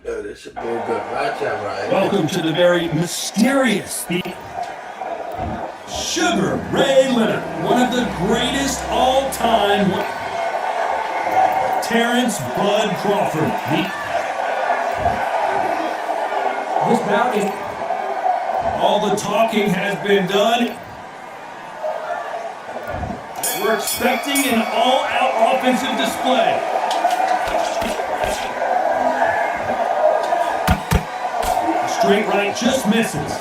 Yo, this should be a good matchup, right? Welcome to the very mysterious Sugar Ray Leonard, one of the greatest all-time. Terrence Bud Crawford. This bout is. All the talking has been done. We're expecting an all-out offensive display. Straight right just misses.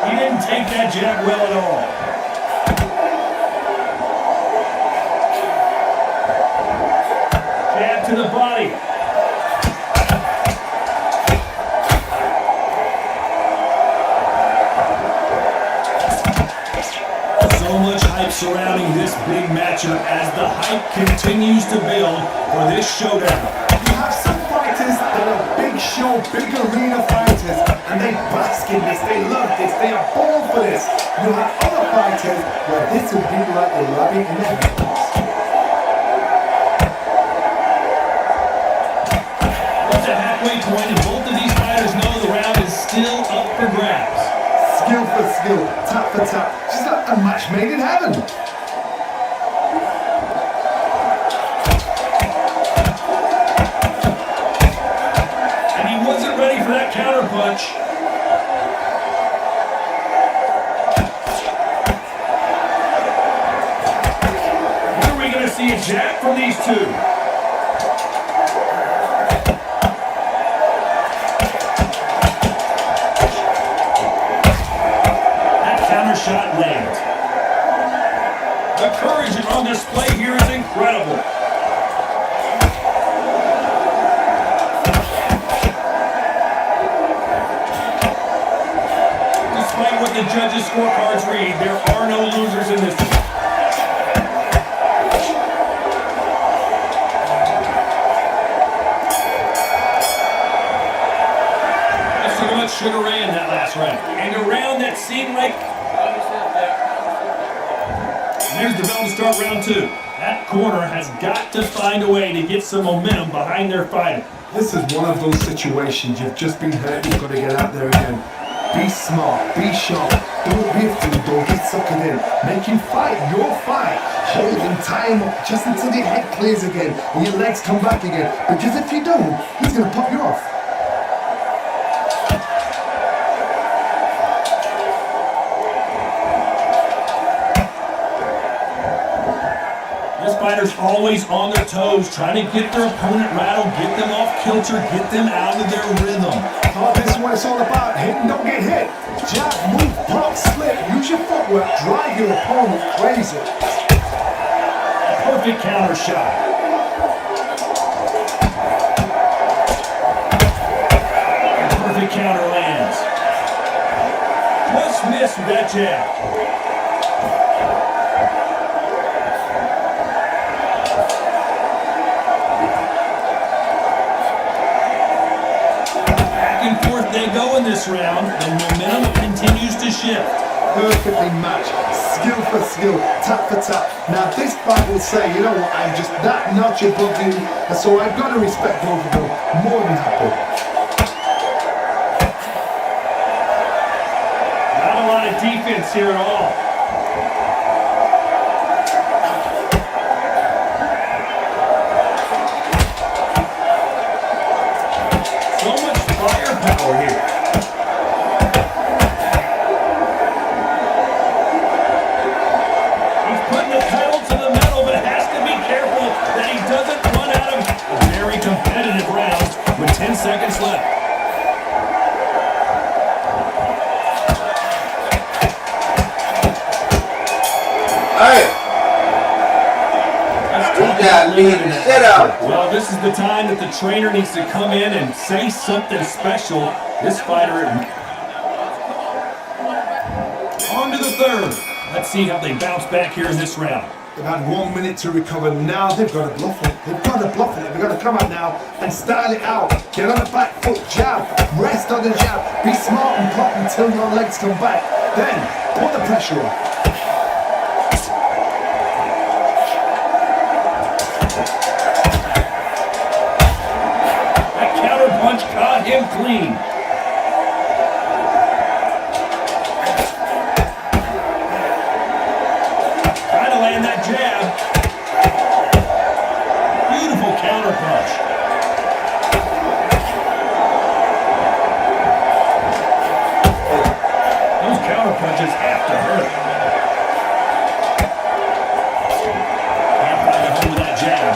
He didn't take that jab well at all. Jab to the body. So much hype surrounding this big matchup as the hype continues to build for this showdown. You have some fighters that are big show, big arena fighters, and they bask in this, they love this, they are born for this. You have other fighters where this will be like a rabbit in the headlights. It's a halfway point, and both of these fighters know the round is still up for grabs. Skill for skill, tap for tap, just like a match made in heaven. And he wasn't ready for that counter punch. When are we going to see a jab from these two? Shot lands. The courage on display here is incredible. Despite what the judges' scorecards read, there are no losers in this. That's too much Sugar Ray in that last round. And a round that seemed like. There's the bell to start round two. That corner has got to find a way to get some momentum behind their fighter. This is one of those situations, you've just been hurt, you've got to get out there again. Be smart, be sharp, don't be a fool, don't get suckered in. Make him fight your fight. Hold him, tie him up just until your head clears again and your legs come back again. Because if you don't, he's going to pop you off. Fighters always on their toes, trying to get their opponent rattled, get them off kilter, get them out of their rhythm. Oh, this is what it's all about. Hit and don't get hit. Jab, move, pop, slip. Use your footwork. Drive your opponent crazy. Perfect counter shot. Perfect counter lands. Just missed with that jab. They go in this round, the momentum continues to shift. Perfectly matched, skill for skill, tap for tap. Now this fight will say, you know what, I'm just that notch above you, and so I've got to respect both of them. More than happy. Not a lot of defense here at all. Power here. He's putting the pedal to the metal, but has to be careful that he doesn't run out of a very competitive round with 10 seconds left. Hey! Well, this is the time that the trainer needs to come in and say something special. This fighter on to the third. Let's see how they bounce back here in this round. They've had 1 minute to recover. Now they've got to bluff it. They've got to bluff it. They've got to come out now and style it out. Get on the back foot, jab, rest on the jab. Be smart and top until your legs come back. Then, put the pressure on. That counter punch caught him clean. Trying to land that jab. Beautiful counter punch. Those counter punches have to hurt. Can't find a home with that jab.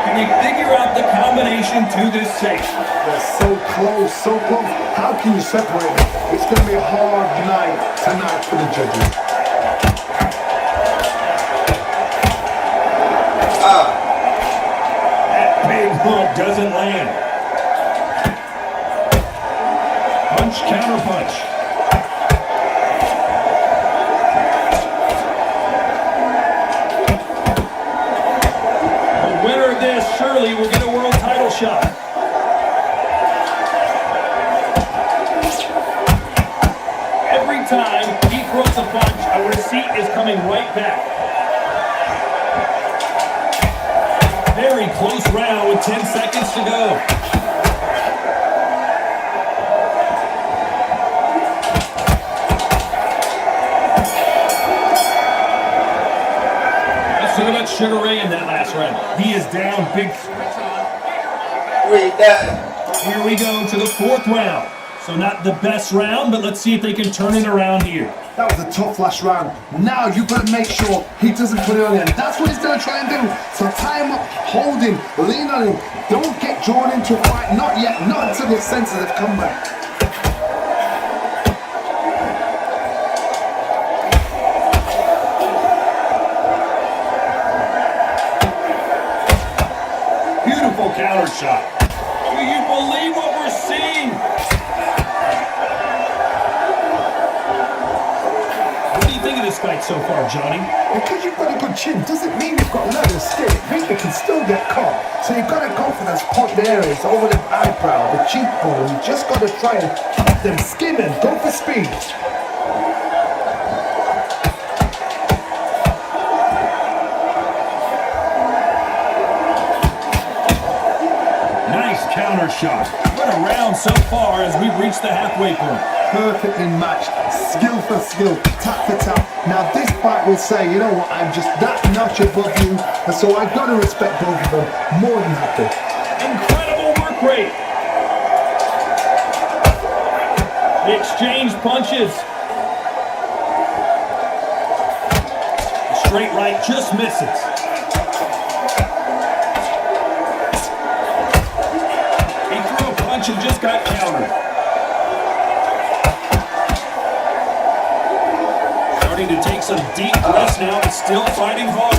Can you figure out the combination to this safe? They're so close, so close. How can you separate them? It's going to be a hard night tonight for the judges. That big hook doesn't land. Punch, counter punch. The winner of this surely will get a world title shot. Every time he throws a punch, a receipt is coming right back. Very close round with 10 seconds to go. Let's talk about Sugar Ray in that last round. He is down big. Read that. Here we go to the fourth round. So not the best round, but let's see if they can turn it around here. That was a tough last round. Now you've got to make sure he doesn't put it on him. That's what he's going to try and do. So tie him up, hold him, lean on him. Don't get drawn into a fight. Not yet. Not until your senses have come back. Beautiful counter shot. Do you believe what we're seeing? What do you think of this fight so far, Johnny? Because you've got a good chin doesn't mean you've got leather skin. It means you can still get caught. So you've got to go for those point areas over the eyebrow, the cheekbone. You just got to try and keep them skimming. Go for speed. Nice counter shot. What a round so far as we've reached the halfway point. Perfectly matched, skill for skill, tap for tap. Now this fight will say, you know what, I'm just that notch above you, and so I've got to respect both of them more than happy. Incredible work rate. They exchange punches. The straight right just misses. He threw a punch and just got countered. Starting to take some deep breaths now, but still fighting hard.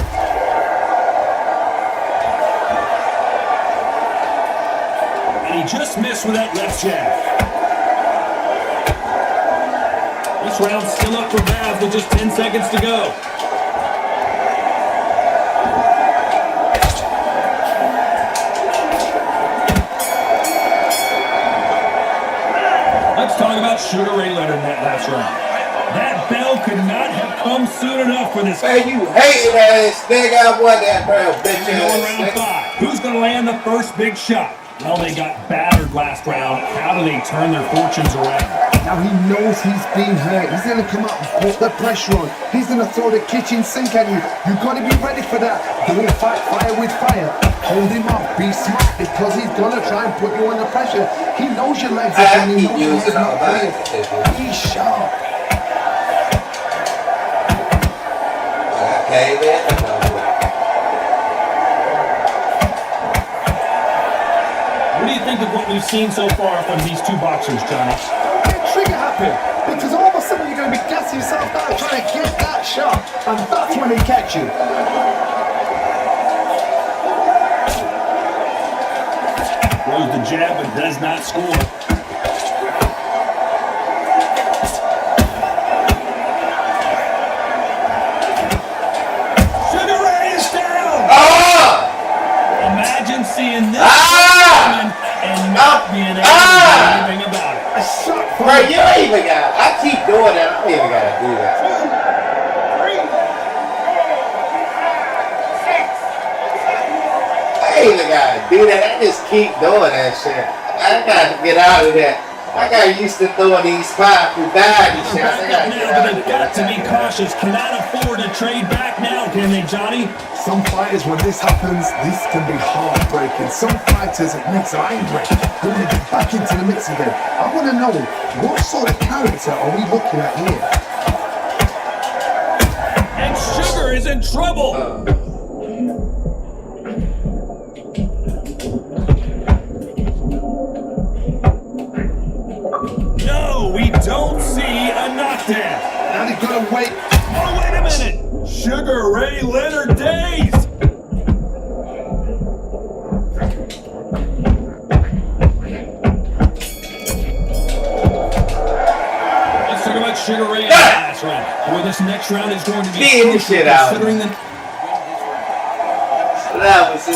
And he just missed with that left jab. This round's still up for grabs with just 10 seconds to go. Let's talk about Sugar Ray Leonard in that last round. That bell could not have come soon enough for this. Man, you hating ass nigga. I want that bro, bitch Going ass round nigga. 5. Who's going to land the first big shot? Well, they got battered last round. How do they turn their fortunes around? Now he knows he's been hurt. He's going to come up and put the pressure on. He's going to throw the kitchen sink at you. You've got to be ready for that. Don't fight fire with fire. Hold him up. Be smart because he's going to try and put you under pressure. He knows your legs are I going. He keep knows using your all legs that. are clear. Be sharp. Okay, man. What do you think of what we've seen so far from these two boxers, Johnny? Get trigger happy because all of a sudden you're going to be gassing yourself out trying to get that shot, and that's when he catch you. Throws the jab but does not score. got. I keep doing that. I don't even gotta do that. I ain't even gotta do that. I just keep doing that shit. I gotta get out of that. I got used to throwing these powerful body shots. I gotta get out of They've got to be that. cautious. Cannot afford to trade back now, can they, Johnny? Some fighters, when this happens, this can be heartbreaking. Some fighters, it makes them angry. They want to get back into the mix again. I want to know, what sort of character are we looking at here? And Sugar is in trouble. No, we don't see a knockdown. Now they've got to wait. Oh, wait a minute. Sugar Ray Leonard dazed. Let's talk about Sugar Ray in the last round. Well, this next round is going to be Beat the crucial shit out. considering the Levels, the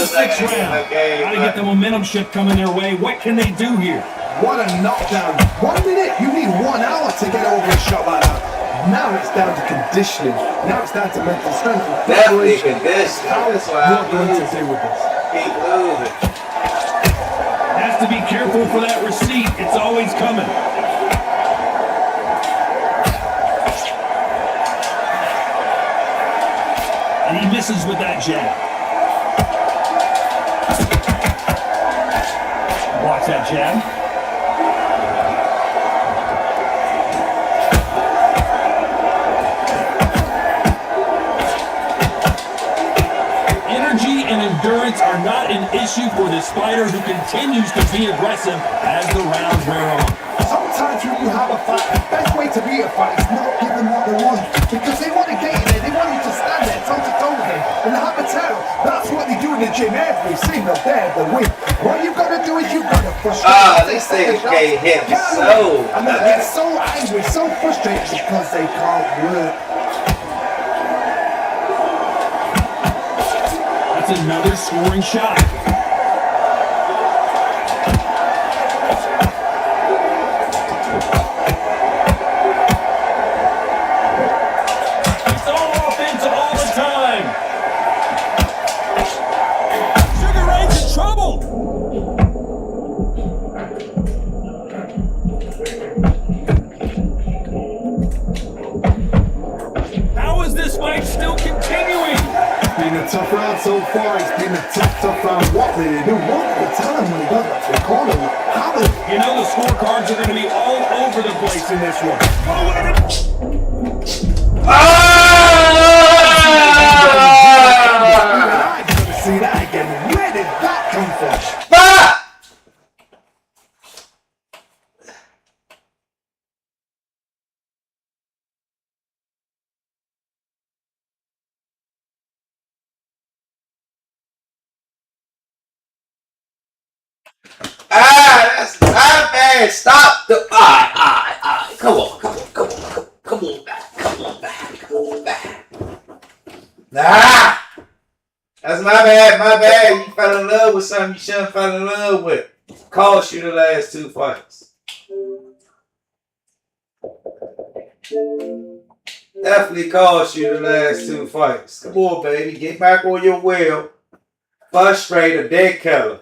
sixth round. Got to get the momentum shift coming their way. What can they do here? What a knockdown. 1 minute, you need 1 hour to get over a shot like that. Now it's down to conditioning. Now it's down to mental strength. And Definitely preparation. conditioning. How That's why you're I'm going to losing. do with this? Keep losing. Has to be careful for that receipt. It's always coming. And he misses with that jab. Watch that jab. Energy and endurance are not an issue for this fighter who continues to be aggressive as the rounds wear on. Sometimes when you have a fight, the best way to beat a fight is not give them what they want. Because they want to get you there, they want you to stand there toe to toe with them and have a tail. That's what they do in the gym every single day of the week. What you've got to do is you've got to frustrate. These things can't hit me so. And they get so angry, so frustrated because they can't work. That's another scoring shot. It's all offense all the time. Sugar Ray's in trouble. How is this fight still continuing? Been a tough round so far, it's been a tough round. What did they do? What did they tell him when he got back to the corner? How did You know the scorecards are going to be all over the place in this one. Oh, wait a minute. I gotta see that again? Where did that come from? Fuck! That's not bad. Stop the. Alright. Come on back. Nah! That's my bad. You fell in love with something you shouldn't have fell in love with. Cost you the last 2 fights. Definitely cost you the last 2 fights. Come on, baby. Get back on your wheel. Frustrate a dead killer.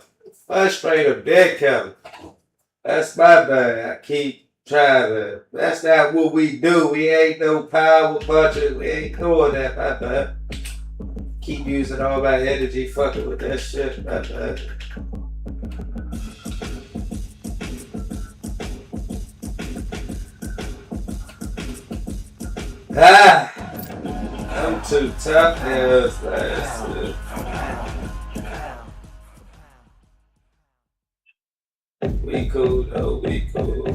That's my bad. I keep trying to. That's not what we do. We ain't no power punchers. We ain't doing that, my bad. Keep using all my energy fucking with that shit, my bad. I'm too tough now. We cool though, we cool.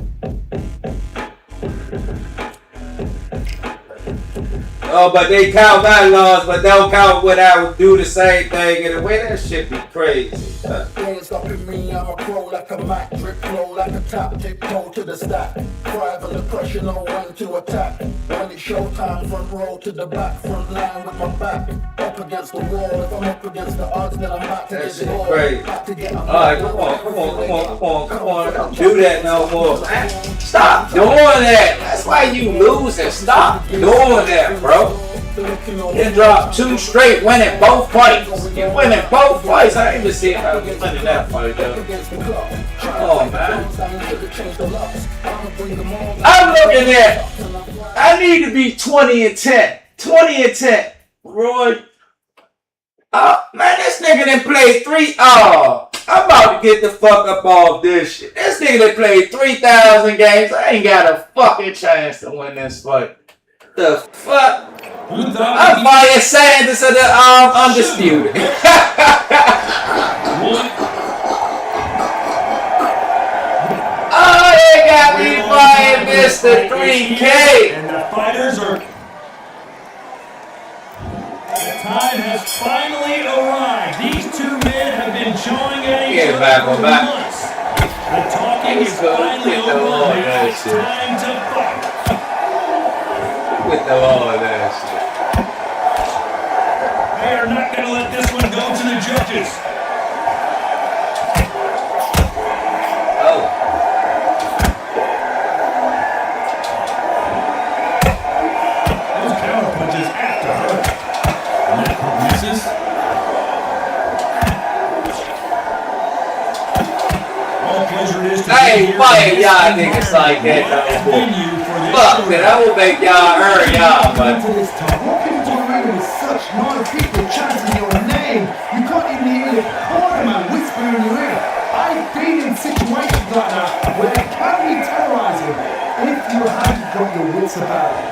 Oh, but they count my laws, but don't count when I would do the same thing in a way. That shit be crazy. Ain't stopping me, I'm a pro like a Mac, drip flow like a tap, tiptoe to the stack. Thrive under pressure, know when to attack. When it's showtime, front row to the back, front line with my back. Up against the wall, if I'm up against the odds, then I'm back to That get shit it all. crazy. Back to get Alright, come on. Don't do that no more, man. Stop doing that. That's why you losing. Stop doing that, bro. You dropped 2 straight, winning both fights. You winning both fights. I ain't even see how you winning that fight, though. Come on, man. I'm looking at. I need to be 20-10. 20-10. Roy. Oh, man, this nigga done played 3. Oh, I'm about to get the fuck up off this shit. This nigga done played 3,000 games. I ain't got a fucking chance to win this fight. The fuck? I'm Maya Sanders of the Undisputed. Oh, they got me fighting Mr. 3K. And the fighters are... The time has finally arrived. These 2 men have been jawing at each other for months. The talking is finally over. Now it's time to fight. With the all of that shit. They are not going to let this one go to the judges. Oh. Those counter punches after her. And that hook misses. All pleasure it is to I ain't fighting y'all niggas like that no more. Fuck that, I will make y'all earn y'all, but To this time, what people do really with such lot of people chanting your name? You can't even hear the corner man whispering in your ear. I've been in situations like that where it can be terrorizing if you haven't got your wits about it.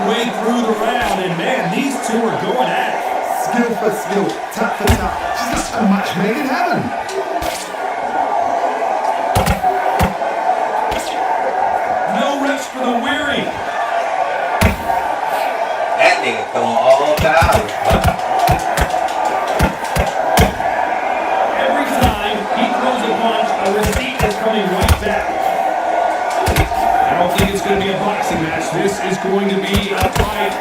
halfway through the round, and man, these 2 are going at it. Skill for skill, tap for tap. She's got a match made in heaven. No rest for the weary. that nigga throwing all power. Every time he throws a punch, a receipt is coming right back. I don't think it's going to be a boxing match. This is going to be a fight.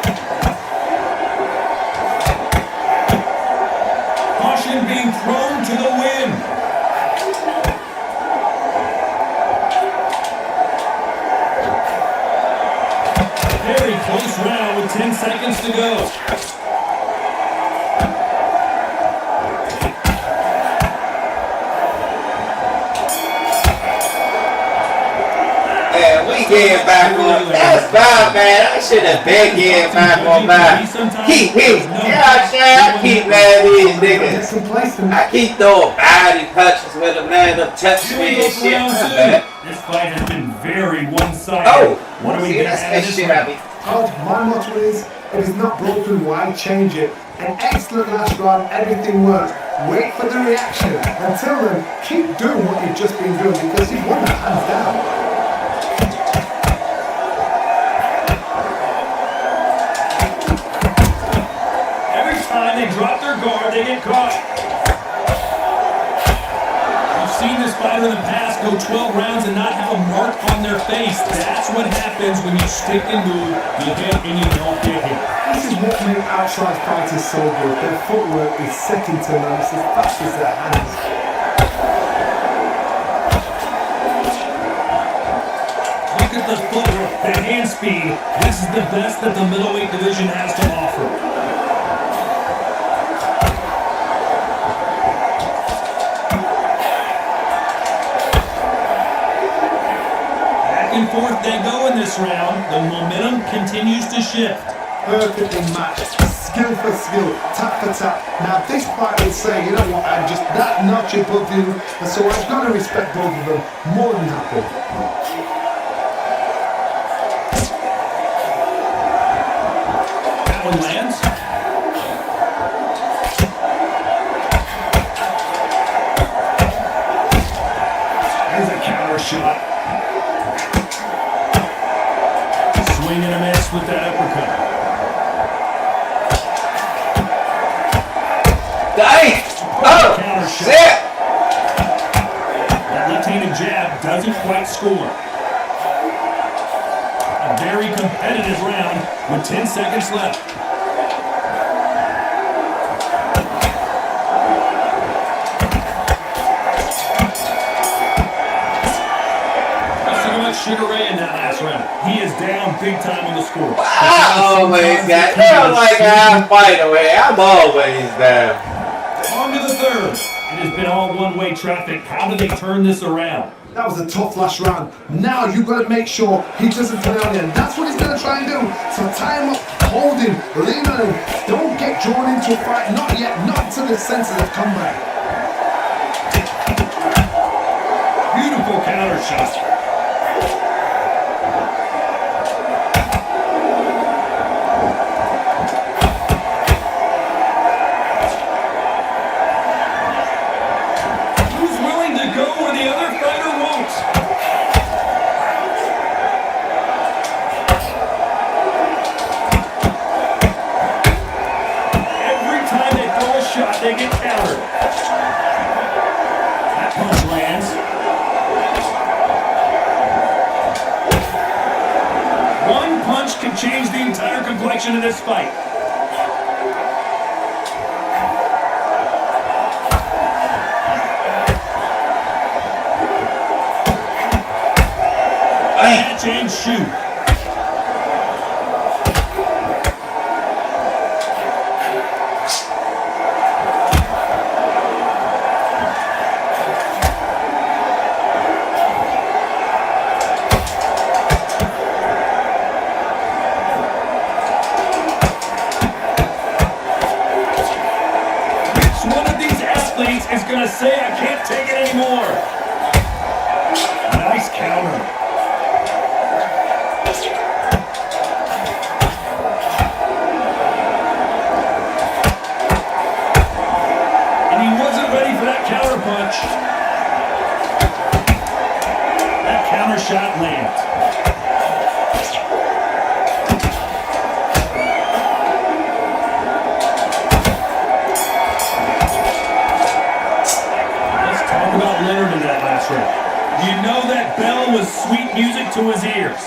Caution being thrown to the wind. Very close round with 10 seconds to go. Man, we getting back on. That's bad, man. I should have been getting back on back. Keep hitting. Yeah, I keep letting these niggas. I keep throwing body punches with them, man. Them touch me and shit. Man. This fight has been very one-sided. Oh, what are we see, going to that's add that this shit round? at me. My motto is, if it's not broken, why change it? An excellent last round, everything works. Wait for the reaction. Until then, keep doing what you've just been doing because you've won that hands down. Every time they drop their guard, they get caught. We've seen this fighter in the past go 12 rounds and not have a mark on their face. That's what happens when you stick and move, you hit and you don't get hit. This is what makes outside fighters so good. Their footwork is second to none. It's as fast as their hands. Look at the footwork, the hand speed. This is the best that the middleweight division has to offer. Back and forth they go in this round. The momentum continues to shift. Perfectly matched, skill for skill, tap for tap. Now this fight will say, you know what, I'm just that notch above you, and so I've got to respect both of them more than happy. That one lands. There's a counter shot. Swing Dang! Oh, Counter shot. shit! That left-handed jab doesn't quite score. A very competitive round with 10 seconds left. Let's talk about Sugar Ray in that last round. He is down big time on the score. I always got. They don't like how I fight away. I'm always down. On to the third. It has been all one-way traffic. How do they turn this around? That was a tough last round. Now you've got to make sure he doesn't turn on in. That's what he's going to try and do. So tie him up, hold him, lean on him. Don't get drawn into a fight. Not yet. Not until the senses have come back. Beautiful counter shot. Who's willing to go where the other fighter won't? Every time they throw a shot, they get countered. That punch lands. One punch can change the entire complexion of this fight. Catch and shoot. Which one of these athletes is going to say, I can't take it anymore? Nice counter. And he wasn't ready for that counter punch. That counter shot lands. Let's talk about Leonard in that last round. You know that bell was sweet music to his ears.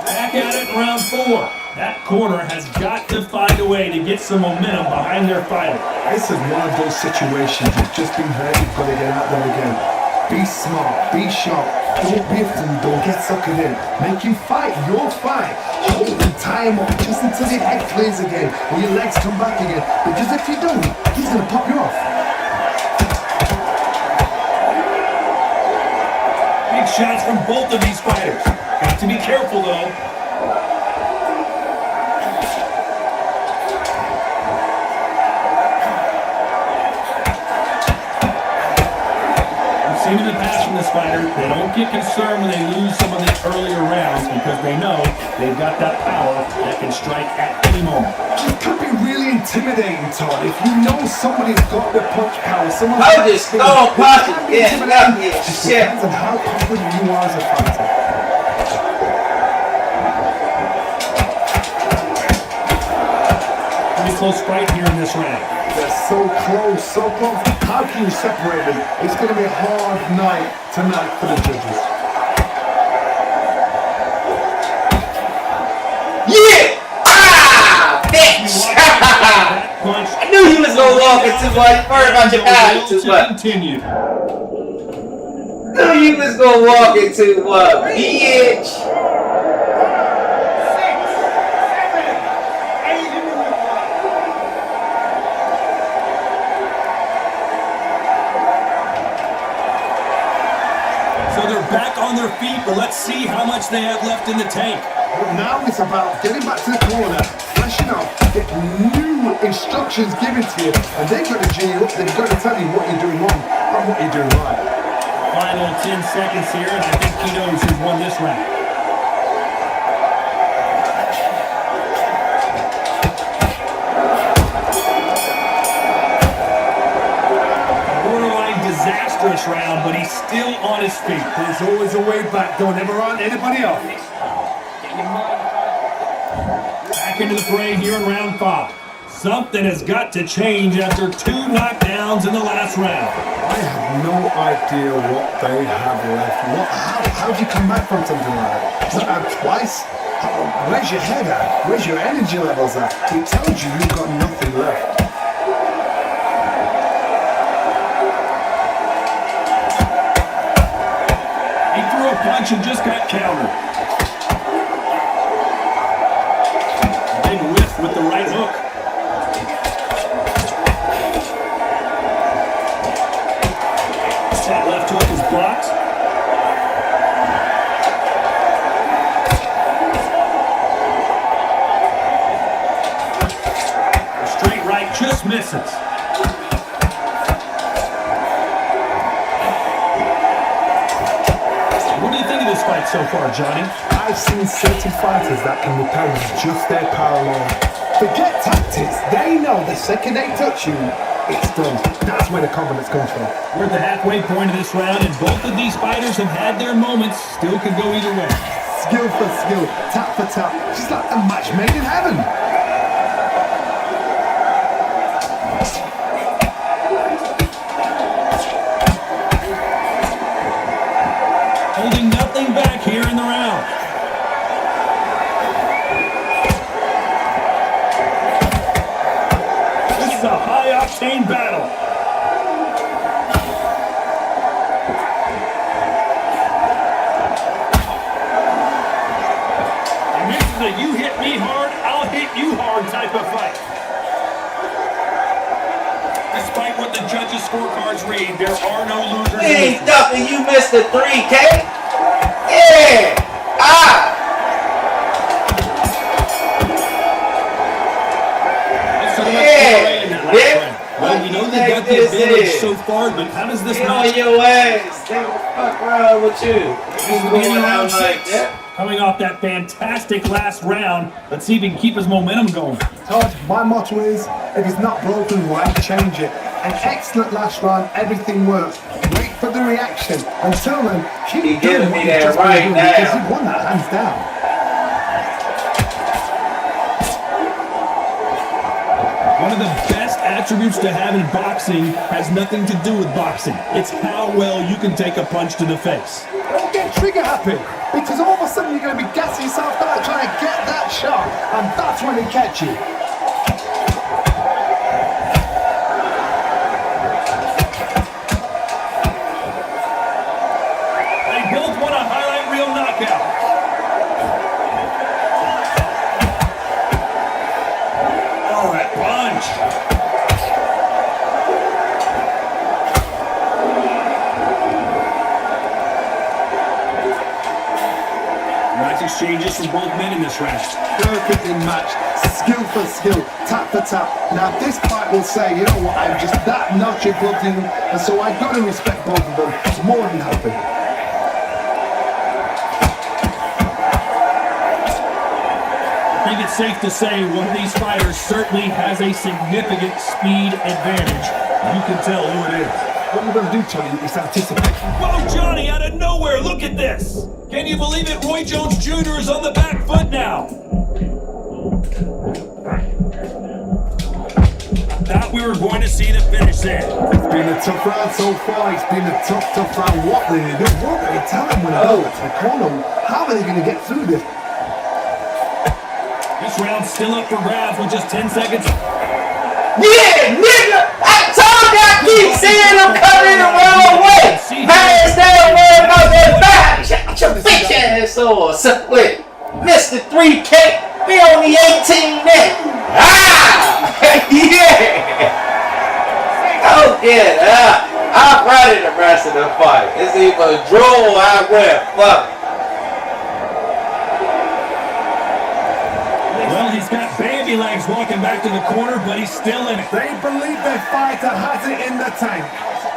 Back at it in round 4. That corner has got to find a way to get some momentum behind their fighter. This is one of those situations you've just been hurt, you've got to get out there again. Be smart, be sharp, don't be a fool, don't get suckered in. Make him fight your fight. Hold and tie him up just until your head clears again, or your legs come back again. Because if you don't, he's going to pop you off. Big shots from both of these fighters. Got to be careful though. We've seen in the past from this fighter, they don't get concerned when they lose some of the earlier rounds because they know they've got that power that can strike at any moment. It could be really intimidating, Todd, if you know somebody's got the punch power. Someone's I just throw punches. Yeah, not here. It Shit. depends on how confident you are as a fighter. Pretty close fight here in this round. They're so close, so close. How can you separate them? It's going to be a hard night tonight for the judges. Yeah! Ah! Bitch! That punch. I knew he was gonna walk into much. Worry about your eyes too much. Continue. Knew he was gonna walk into what? Bitch! So they're back on their feet, but let's see how much they have left in the tank. But now it's about getting back to the corner, flashing up, get new instructions given to you, and they've got to G you up, they've got to tell you what you're doing wrong and what you're doing right. Final 10 seconds here, and I think he knows who's won this round. Borderline disastrous round, but he's still on his feet. There's always a way back, don't ever run anybody off. Back back into the fray here in round 5. Something has got to change after 2 knockdowns in the last round. I have no idea what they have left. How do you come back from something like that? Is that twice? Where's your head at? Where's your energy levels at? It tells you you've got nothing left. He threw a punch and just got countered. Big whiff with the right hook. That left hook is blocked. The straight right just misses. What do you think of this fight so far, Johnny? I've seen certain fighters that can repel with just their power alone. Forget tactics. They know the second they touch you, it's done. That's where the confidence comes from. We're at the halfway point of this round, and both of these fighters have had their moments. Still could go either way. Skill for skill, tap for tap. Just like a match made in heaven. Holding nothing back here in the round. This is a high-octane battle. And this is a you hit me hard, I'll hit you hard type of fight. Despite what the judges' scorecards read, there are no losers. Hey, Duffy, you missed the 3K? Yeah! Ah! Well, we know they got the advantage so far, but how does this Get match on your ass. They will fuck around with you. You going out like that? Coming off that fantastic last round, let's see if he can keep his momentum going. Todd, my motto is, if it's not broken, why change it? An excellent last round, everything works. Wait for the reaction. Until then, keep He doing giving what me you've that just been right doing, now. because you've won that hands down. One of the best attributes to have in boxing has nothing to do with boxing. It's how well you can take a punch to the face. Don't get trigger happy, because all of a sudden you're going to be gassing yourself out trying to get that shot, and that's when they catch you. They both want a highlight reel knockout. Oh, that punch. Nice exchanges from both men in this round. Perfectly matched, skill for skill, tap for tap. Now this fight will say, you know what, I'm just that notch above you, and so I've got to respect both of them more than happy. I think it's safe to say one of these fighters certainly has a significant speed advantage. You can tell who it is. What are you going to do, Tony? It's anticipation. Whoa, Johnny, out of nowhere, look at this! Can you believe it? Roy Jones Jr. is on the back foot now. Thought we were going to see the finish there. It's been a tough round so far. It's been a tough round. What are they doing? What are they telling when I go to the corner? How are they going to get through this? This round's still up for grabs with just 10 seconds. Yeah, nigga! I told you I keep seeing them coming the wrong way! Pass that way about that back! Shut your bitch ass off! So, wait, Mr. 3K, we on the 18 net! Ah! Yeah! Oh, yeah, I'm ready the rest of the fight. It's either draw or I win. Fuck it. Well, he's got baby legs walking back to the corner, but he's still in it. They believe their fighter has it in the tank.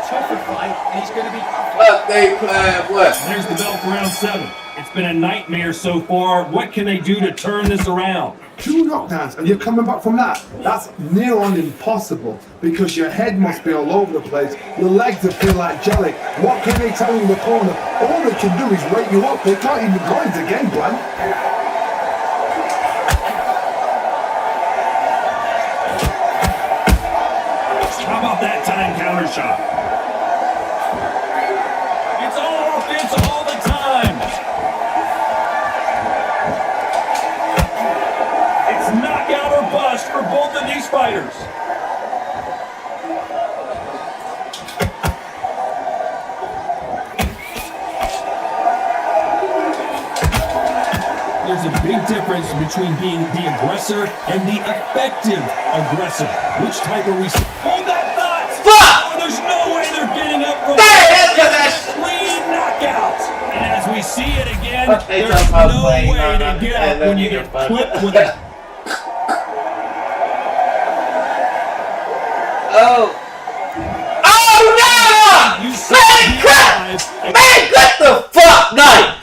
Tougher fight, and he's going to be... Fuck they playing what? There's the bell for round 7. It's been a nightmare so far. What can they do to turn this around? 2 knockdowns and you're coming back from that. That's near on impossible because your head must be all over the place. Your legs will feel like jelly. What can they tell you in the corner? All they can do is wake you up. They can't even go into game plan. time counter shot. It's all offense all the time. It's knockout or bust for both of these fighters. There's a big difference between being the aggressor and the effective aggressor. Which type are we? Hold that thought! Fuck! Oh, there's no way they're getting up from clean knockout. And as we see it again, there's no way to get up when you get clipped with a. Oh! Oh no! You Man, cut! Man, cut the fuck! No!